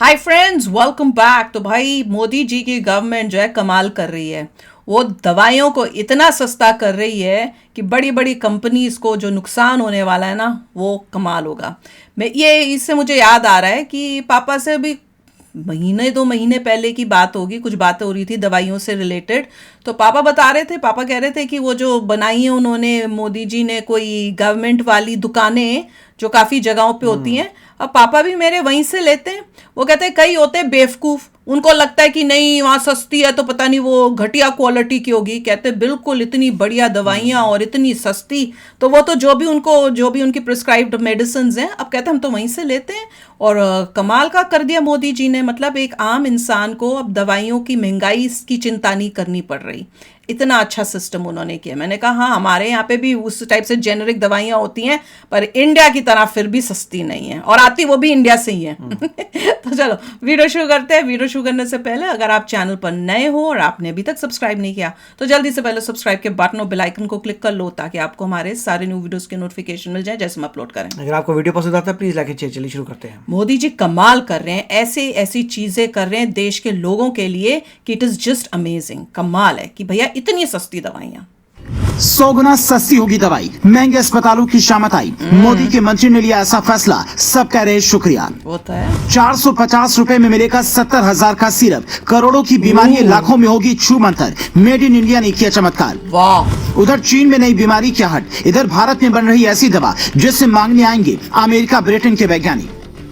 Hi friends, welcome back. तो भाई मोदी जी की गवर्नमेंट जो है कमाल कर रही है। वो दवाइयों को इतना सस्ता कर रही है कि बड़ी बड़ी कंपनीज को जो नुकसान होने वाला है ना, वो कमाल होगा। मैं ये इससे मुझे याद आ रहा है कि पापा से भी महीने 2 महीने पहले की बात होगी, कुछ बातें हो रही थी दवाइयों से रिलेटेड। तो पापा बता रहे थे, पापा कह रहे थे कि वो जो बनाई है उन्होंने, मोदी जी ने, कोई गवर्नमेंट वाली दुकानें जो काफ़ी जगहों पे होती हैं। अब पापा भी मेरे वहीं से लेते हैं। वो कहते हैं कई होते हैं बेवकूफ़, उनको लगता है कि नहीं वहाँ सस्ती है तो पता नहीं वो घटिया क्वालिटी की होगी। कहते हैं बिल्कुल इतनी बढ़िया दवाइयाँ और इतनी सस्ती। तो वो तो जो भी उनकी प्रिस्क्राइब्ड मेडिसिन हैं, अब कहते हैं हम तो वहीं से लेते हैं। और कमाल का कर दिया मोदी जी ने। मतलब एक आम इंसान को अब दवाइयों की महंगाई की चिंता नहीं करनी पड़ रही। इतना अच्छा सिस्टम उन्होंने किया। मैंने कहा हाँ, हमारे यहाँ पे भी उस टाइप से जेनरिक दवाइयाँ होती हैं, पर इंडिया की तरह फिर भी सस्ती नहीं है, और आती वो भी इंडिया से ही है। तो चलो वीडियो शुरू करते हैं। वीडियो शुरू करने से पहले अगर आप चैनल पर नए हो और आपने अभी तक सब्सक्राइब नहीं किया तो जल्दी से पहले सब्सक्राइब के बटन और बेल आइकन को क्लिक कर लो, ताकि आपको हमारे सारे न्यू वीडियोस के नोटिफिकेशन मिल जाए जैसे हम अपलोड करें। अगर आपको वीडियो पसंद आता है प्लीज लाइक कीजिए। चलिए शुरू करते हैं। मोदी जी कमाल कर रहे हैं, ऐसे ऐसी चीजें कर रहे हैं देश के लोगों के लिए कि इट इज जस्ट अमेजिंग। कमाल है कि भैया इतनी सस्ती दवाइयां। 100 गुना सस्ती होगी दवाई, महंगे अस्पतालों की शामत आई। मोदी के मंत्री ने लिया ऐसा फैसला, सब कह रहे शुक्रिया। वो तो है। 450 रुपए में मिलेगा 70,000 का सिरप। करोड़ों की बीमारी लाखों में होगी छू मंतर। मेड इन इंडिया ने किया चमत्कार। वाह। उधर चीन में नई बीमारी क्या हट, इधर भारत में बन रही ऐसी दवा जिससे मांगने आएंगे अमेरिका ब्रिटेन के वैज्ञानिक।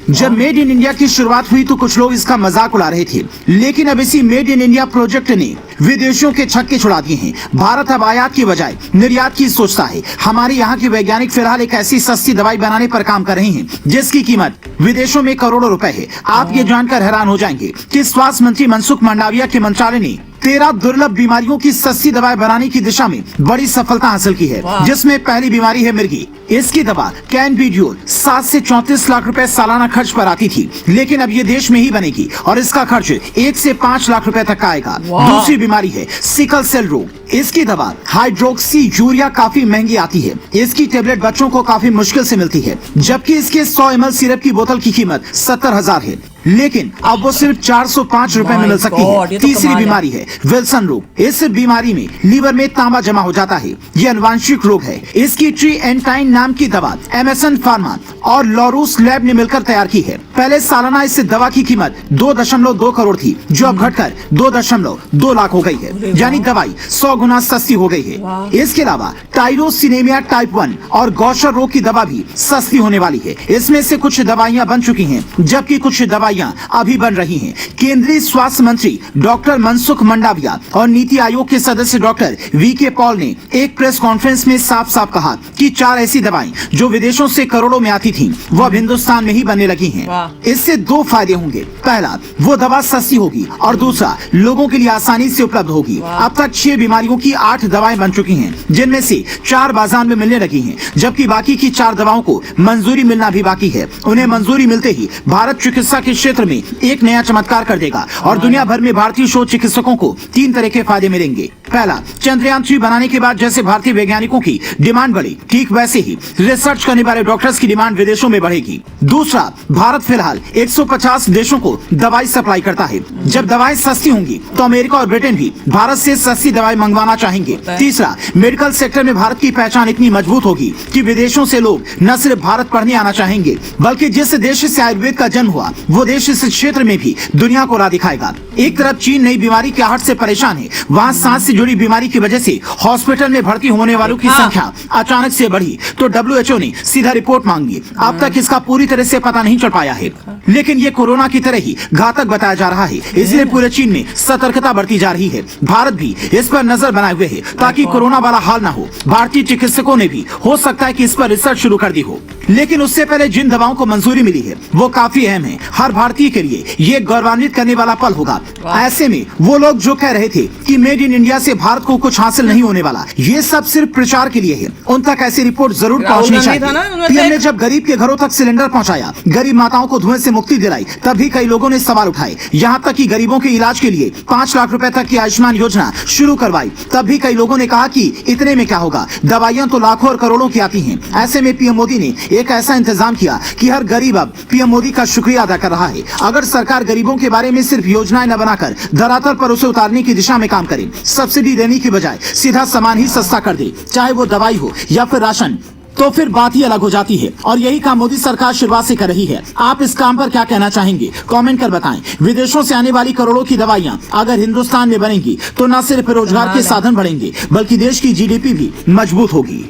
जब मेड इन इंडिया की शुरुआत हुई तो कुछ लोग इसका मजाक उड़ा रहे थे, लेकिन अब इसी मेड इन इंडिया प्रोजेक्ट ने विदेशों के छक्के छुड़ा दिए हैं। भारत अब आयात की बजाय निर्यात की सोचता है। हमारे यहाँ के वैज्ञानिक फिलहाल एक ऐसी सस्ती दवाई बनाने पर काम कर रहे हैं जिसकी कीमत विदेशों में करोड़ों रुपए है। आप ये जानकर हैरान हो जाएंगे कि स्वास्थ्य मंत्री मनसुख मंडाविया के मंत्रालय ने 13 दुर्लभ बीमारियों की सस्ती दवाई बनाने की दिशा में बड़ी सफलता हासिल की है, जिसमें पहली बीमारी है मिर्गी। इसकी दवा कैनबिड्योल 7 से 34 लाख रुपए सालाना खर्च पर आती थी, लेकिन अब ये देश में ही बनेगी और इसका खर्च 1 से 5 लाख रुपए तक का आएगा। दूसरी बीमारी है सिकल सेल रोग। इसकी दवा हाइड्रोक्सी यूरिया काफी महंगी आती है। इसकी टेबलेट बच्चों को काफी मुश्किल से मिलती है, जबकि इसके 100 ml सिरप की बोतल की कीमत 70,000 है, लेकिन अब वो सिर्फ 405 रुपए में मिल सकती है। तीसरी बीमारी है विल्सन रोग। इस बीमारी में लीवर में तांबा जमा हो जाता है। ये अनुवांशिक रोग है। इसकी ट्रीएंटाइन नाम की दवा एमएसएन फार्मा और लॉरूस लैब ने मिलकर तैयार की है। पहले सालाना इस दवा की कीमत 2.2 करोड़ थी, जो अब घटकर 2.2 लाख हो गई है, यानी दवाई 100 गुना सस्ती हो गई है। इसके अलावा टाइरोसिनेमिया टाइप 1 और गौशर रोग की दवा भी सस्ती होने वाली है। इसमें से कुछ दवाइयां बन चुकी हैं, जबकि कुछ दवाइयां अभी बन रही हैं। केंद्रीय स्वास्थ्य मंत्री डॉक्टर मनसुख मंडाविया और नीति आयोग के सदस्य डॉक्टर वीके पॉल ने एक प्रेस कॉन्फ्रेंस में साफ साफ कहा कि 4 ऐसी दवाएं जो विदेशों से करोड़ों में आती थीं, वो अब हिंदुस्तान में ही बनने लगी हैं। इससे 2 फायदे होंगे। पहला, वो दवा सस्ती होगी, और दूसरा, लोगों के लिए आसानी से उपलब्ध होगी। अब तक 6 बीमारियों की 8 दवाएं बन चुकी हैं, जिनमें से 4 बाजार में मिलने लगी हैं, जबकि बाकी की 4 दवाओं को मंजूरी मिलना भी बाकी है। उन्हें मंजूरी मिलते ही भारत चिकित्सा के क्षेत्र में एक नया चमत्कार कर देगा, और दुनिया भर में भारतीय शोध चिकित्सकों को 3 तरह के फायदे मिलेंगे। पहला, चंद्रयान 3 बनाने के बाद जैसे भारतीय वैज्ञानिकों की डिमांड बढ़ी, ठीक वैसे ही रिसर्च करने वाले डॉक्टर्स की डिमांड विदेशों में बढ़ेगी। दूसरा, भारत फिलहाल 150 देशों को दवाई सप्लाई करता है। जब दवाएं सस्ती होंगी तो अमेरिका और ब्रिटेन भी भारत से सस्ती दवाई मंगवाना चाहेंगे। तीसरा, मेडिकल सेक्टर में भारत की पहचान इतनी मजबूत होगी कि विदेशों से लोग न सिर्फ भारत पढ़ने आना चाहेंगे, बल्कि जिस देश से आयुर्वेद का जन्म हुआ वो देश इस क्षेत्र में भी दुनिया को राह दिखाएगा। एक तरफ चीन नई बीमारी के आहट से परेशान है, वहाँ सांस से जुड़ी बीमारी की वजह से हॉस्पिटल में भर्ती होने वालों की संख्या अचानक से बढ़ी, तो WHO ने सीधा रिपोर्ट मांगी। अब तक इसका पूरी तरह से पता नहीं चल पाया है, लेकिन ये कोरोना की तरह ही घातक बताया जा रहा है, इसलिए पूरे चीन में सतर्कता बढ़ती जा रही है। भारत भी इस पर नजर बनाए हुए है ताकि कोरोना वाला हाल ना हो। भारतीय चिकित्सकों ने भी हो सकता है कि इस पर रिसर्च शुरू कर दी हो, लेकिन उससे पहले जिन दवाओं को मंजूरी मिली है वो काफी अहम है। हर भारतीय के लिए ये गौरवान्वित करने वाला पल होगा। ऐसे में वो लोग जो कह रहे थे कि मेड इन इंडिया से भारत को कुछ हासिल नहीं होने वाला, ये सब सिर्फ प्रचार के लिए है। उन तक ऐसी रिपोर्ट जरूर पहुंचनी चाहिए। पीएम ने जब गरीब के घरों तक सिलेंडर पहुंचाया, गरीब माताओं को धुएं से मुक्ति दिलाई, तब भी कई लोगों ने सवाल उठाए। यहाँ तक कि गरीबों के इलाज के लिए 5 लाख रुपए तक की आयुष्मान योजना शुरू करवाई, तब भी कई लोगों ने कहा कि इतने में क्या होगा, दवाइयां तो लाखों और करोड़ों की आती हैं। ऐसे में पीएम मोदी ने एक ऐसा इंतजाम किया कि हर गरीब अब पीएम मोदी का शुक्रिया अदा कर रहा है। अगर सरकार गरीबों के बारे में सिर्फ योजनाएं न बनाकर धरातल पर उसे उतारने की दिशा में काम करे, सब्सिडी देने की बजाय सीधा सामान ही सस्ता कर दे, चाहे वो दवाई हो या फिर राशन, तो फिर बात ही अलग हो जाती है। और यही काम मोदी सरकार शुरुआत से कर रही है। आप इस काम पर क्या कहना चाहेंगे, कमेंट कर बताएं। विदेशों से आने वाली करोड़ों की दवाइयां अगर हिंदुस्तान में बनेंगी तो न सिर्फ रोजगार के साधन बढ़ेंगे बल्कि देश की जीडीपी भी मजबूत होगी।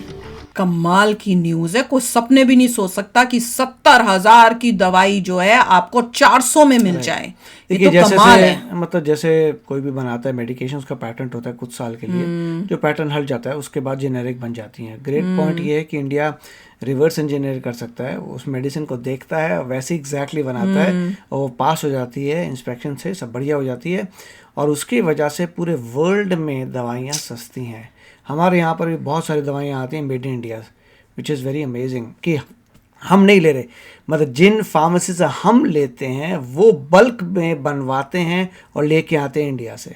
कमाल की न्यूज है। कोई सपने भी नहीं सोच सकता कि 70,000 की दवाई जो है आपको 400 में मिल जाए। ये तो जैसे कमाल है। मतलब जैसे कोई भी बनाता है मेडिकेशन, उसका पैटेंट होता है कुछ साल के लिए, जो पैटर्न हट जाता है उसके बाद जेनेरिक बन जाती हैं। ग्रेट पॉइंट ये है कि इंडिया रिवर्स इंजीनियर कर सकता है, उस मेडिसिन को देखता है वैसे एग्जैक्टली बनाता है और वो पास हो जाती है इंस्पेक्शन से, सब बढ़िया हो जाती है और उसकी वजह से पूरे वर्ल्ड में दवाइयाँ सस्ती हैं। हमारे यहाँ पर भी बहुत सारी दवाइयाँ आती हैं made in India, which is very amazing कि हम नहीं ले रहे, मतलब जिन फार्मेसी से हम लेते हैं वो बल्क में बनवाते हैं और लेके आते हैं इंडिया से।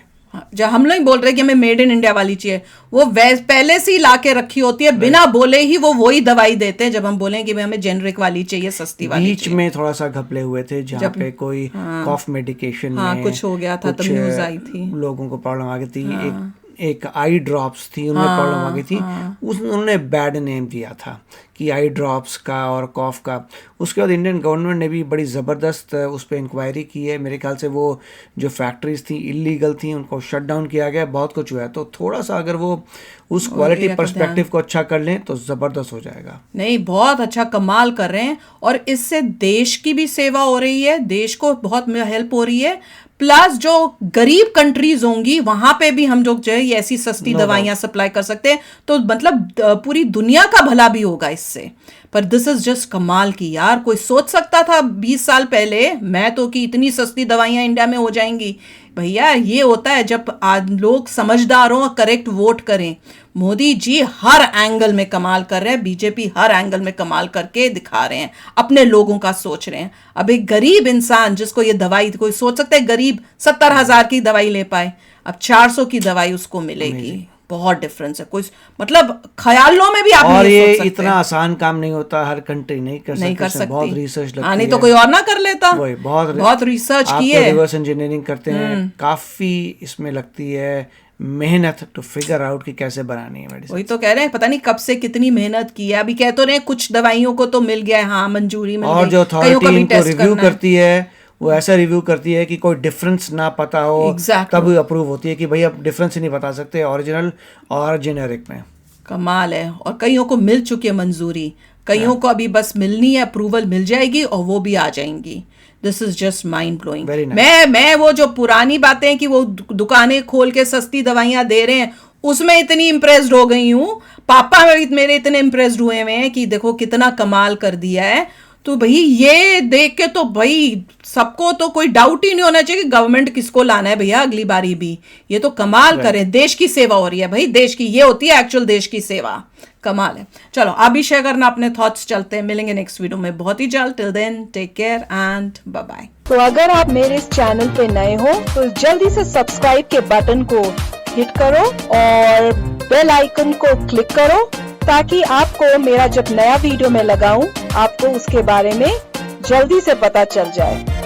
जब हम लोग बोल रहे कि हमें मेड इन इंडिया वाली चाहिए, वो पहले से ही ला के रखी होती है, बिना बोले ही वो वही दवाई देते हैं। जब हम बोलें कि हमें जेनरिक वाली चाहिए, सस्ती वाली बीच में थोड़ा सा घपले हुए थे जहाँ पे कोई कॉफ मेडिकेशन में कुछ हो गया था, तब न्यूज आई थी, लोगों को प्रॉब्लम आ गई थी। एक आई ड्रॉप्स थी, उनमें प्रॉब्लम आ गई थी, उन्होंने बैड नेम दिया था कि आई ड्रॉप्स का और कॉफ का। उसके बाद इंडियन गवर्नमेंट ने भी बड़ी ज़बरदस्त उस पर इंक्वायरी की है। मेरे ख्याल से वो जो फैक्ट्रीज थी इलीगल थी, उनको शट डाउन किया गया, बहुत कुछ हुआ है। तो थोड़ा सा अगर वो उस क्वालिटी पर्सपेक्टिव को अच्छा कर लें तो ज़बरदस्त हो जाएगा। नहीं, बहुत अच्छा कमाल कर रहे हैं और इससे देश की भी सेवा हो रही है, देश को बहुत हेल्प हो रही है, प्लस जो गरीब कंट्रीज होंगी वहां पे भी हम लोग जो है ये ऐसी सस्ती दवाइयां सप्लाई कर सकते हैं। तो मतलब पूरी दुनिया का भला भी होगा इससे। पर दिस इज जस्ट कमाल की यार, कोई सोच सकता था 20 साल पहले मैं तो कि इतनी सस्ती दवाइयां इंडिया में हो जाएंगी। भैया ये होता है जब आज लोग समझदार हों, करेक्ट वोट करें। मोदी जी हर एंगल में कमाल कर रहे हैं, बीजेपी हर एंगल में कमाल करके दिखा रहे हैं, अपने लोगों का सोच रहे हैं। अब एक गरीब इंसान जिसको ये दवाई, कोई सोच सकता है गरीब 70,000 की दवाई ले पाए, अब 400 की दवाई उसको मिलेगी। बहुत डिफरेंस है, कोई मतलब ख्यालों में भी आप और नहीं ये सोच सकते। इतना आसान काम नहीं होता, हर कंट्री नहीं कर सकती, बहुत रिसर्च लगती है। नहीं तो कोई और ना कर लेता, वही बहुत रिसर्च आप की तो है। रिवर्स इंजीनियरिंग करते हैं, काफी इसमें लगती है मेहनत टू फिगर आउट कि कैसे बनानी है मेडिसिन। वही तो कह रहे हैं, पता नहीं कब से कितनी मेहनत की है। अभी कह तो रहे कुछ दवाइयों को तो मिल गया है, हाँ मंजूरी मिल गई, और जो अथॉरिटी इनको रिव्यू करती है वो ऐसा रिव्यू करती है कि कोई डिफरेंस ना पता हो, तब अप्रूव होती है कि भाई अब डिफरेंस ही नहीं बता सकते ओरिजिनल और जेनेरिक में। कमाल है। और कईयों को मिल चुकी है मंजूरी, कईयों को अभी बस मिलनी है, अप्रूवल मिल जाएगी और वो भी आ जाएंगी। This is just mind blowing. मैं वो जो पुरानी बातें कि वो दुकानें खोल के सस्ती दवाइयां दे रहे हैं उसमें इतनी इम्प्रेस्ड हो गई हूँ। पापा मेरे इतने इम्प्रेस्ड हुए हैं कि देखो कितना कमाल कर दिया है। तो भाई ये देख के तो भाई सबको तो कोई डाउट ही नहीं होना चाहिए कि गवर्नमेंट किसको लाना है भैया अगली बारी भी। ये तो कमाल करे, देश की सेवा हो रही है भाई, देश की ये होती है एक्चुअल देश की सेवा। कमाल है। चलो आप भी शेयर करना अपने थॉट्स, चलते हैं, मिलेंगे नेक्स्ट वीडियो में बहुत ही जल्द। Till then take care and bye bye. तो अगर आप मेरे इस चैनल पे नए हो तो जल्दी से सब्सक्राइब के बटन को हिट करो और बेल आइकन को क्लिक करो ताकि आपको मेरा जब नया वीडियो मैं लगाऊं आपको उसके बारे में जल्दी से पता चल जाए।